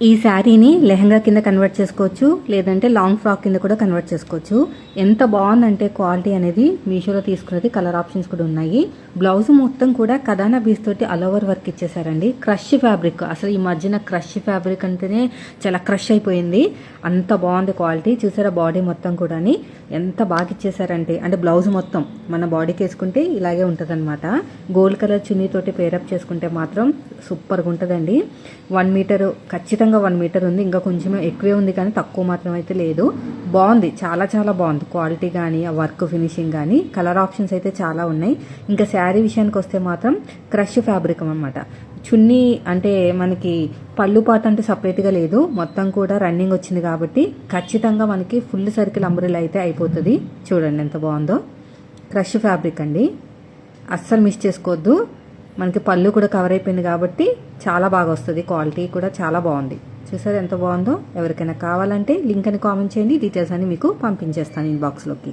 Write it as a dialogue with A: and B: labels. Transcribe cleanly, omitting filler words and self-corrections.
A: ఈ శారీని లెహంగా కింద కన్వర్ట్ చేసుకోవచ్చు, లేదంటే లాంగ్ ఫ్రాక్ కింద కూడా కన్వర్ట్ చేసుకోవచ్చు. ఎంత బాగుందంటే క్వాలిటీ అనేది మీషోలో తీసుకున్నది. కలర్ ఆప్షన్స్ కూడా ఉన్నాయి. బ్లౌజ్ మొత్తం కూడా కదానా బీస్ తోటి ఆల్ ఓవర్ వర్క్ ఇచ్చేసారండి. క్రష్ ఫ్యాబ్రిక్, అసలు ఈ మధ్యన క్రష్ ఫ్యాబ్రిక్ అంటేనే చాలా క్రష్ అయిపోయింది. అంత బాగుంది క్వాలిటీ. చూసారా బాడీ మొత్తం కూడా ఎంత బాగా ఇచ్చేసారంటే, అంటే బ్లౌజ్ మొత్తం మన బాడీకి వేసుకుంటే ఇలాగే ఉంటుంది అనమాట. గోల్డ్ కలర్ చున్నీతోటి పేరప్ చేసుకుంటే మాత్రం సూపర్గా ఉంటుందండి. 1 మీటర్ ఖచ్చితంగా 1 మీటర్ ఉంది. ఇంకా కొంచెం ఎక్కువే ఉంది కానీ తక్కువ మాత్రం అయితే లేదు. బాగుంది, చాలా చాలా బాగుంది క్వాలిటీ కానీ, ఆ వర్క్ ఫినిషింగ్ కానీ. కలర్ ఆప్షన్స్ అయితే చాలా ఉన్నాయి. ఇంకా శారీ విషయానికి వస్తే మాత్రం క్రష్ ఫ్యాబ్రిక్ అనమాట. చున్నీ అంటే మనకి పళ్ళు పాట అంటే సపరేట్గా లేదు, మొత్తం కూడా రన్నింగ్ వచ్చింది కాబట్టి ఖచ్చితంగా మనకి ఫుల్ సర్కిల్ అంబ్రెల్లా అయితే అయిపోతుంది. చూడండి ఎంత బాగుందో. క్రష్ ఫ్యాబ్రిక్ అండి, అస్సలు మిస్ చేసుకోవద్దు. మనకి పళ్ళు కూడా కవర్ అయిపోయింది కాబట్టి చాలా బాగా వస్తుంది. క్వాలిటీ కూడా చాలా బాగుంది. చూసారు ఎంత బాగుందో. ఎవరికైనా కావాలంటే లింక్ అని కామెంట్ చేయండి, డీటెయిల్స్ అని మీకు పంపించేస్తాను ఇన్బాక్స్లోకి.